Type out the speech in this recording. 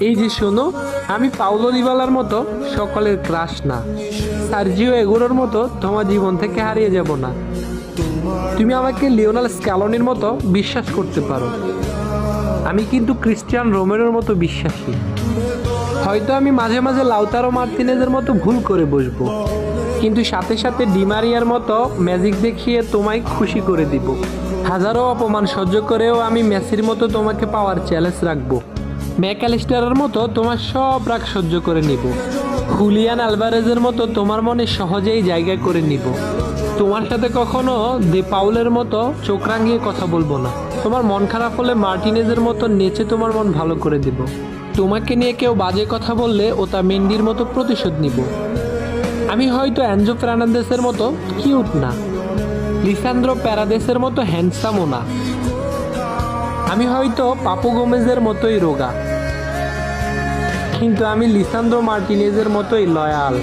এই যে শোনো, আমি পাউলো দিবালার মতো সকলের ক্রাশ না, সার্জিও এগুরোর মতো তোমার জীবন থেকে হারিয়ে যাব না। তুমি আমাকে লিওনেল স্ক্যালোনির মতো বিশ্বাস করতে পারো, আমি কিন্তু ক্রিস্টিয়ান রোমেরোর মতো বিশ্বাসী। হয়তো আমি মাঝে মাঝে লাউতারো মার্তিনেজের মতো ভুল করে বসবো, কিন্তু সাথে সাথে ডিমারিয়ার মতো ম্যাজিক দেখিয়ে তোমায় খুশি করে দিব। হাজারো অপমান সহ্য করেও আমি মেসির মতো তোমাকে পাওয়ার চ্যালেঞ্জ রাখবো। ম্যাকঅ্যালিস্টারের মতো তোমার সব রাগ সহ্য করে নিব। হুলিয়ান আলভারেজের মতো তোমার মনে সহজেই জায়গা করে নিব। তোমার সাথে কখনো দে পাউলের মতো চোখ রাঙিয়ে কথা বলবো না। তোমার মন খারাপ হলে মার্টিনেজের মতো নেচে তোমার মন ভালো করে দিব। তোমাকে নিয়ে কেউ বাজে কথা বললে ওটা মেন্ডির মতো প্রতিশোধ নিব। আমি হয়তো অ্যানজো ফার্নান্দেসের মতো কিউট না, লিসান্দ্রো প্যারাদেসের মতো হ্যান্ডসামও না, আমি হয়তো পাপু গোমেজের মতোই রোগা, কিন্তু আমি লিসান্দ্রো মার্টিনেজের মতোই লয়াল।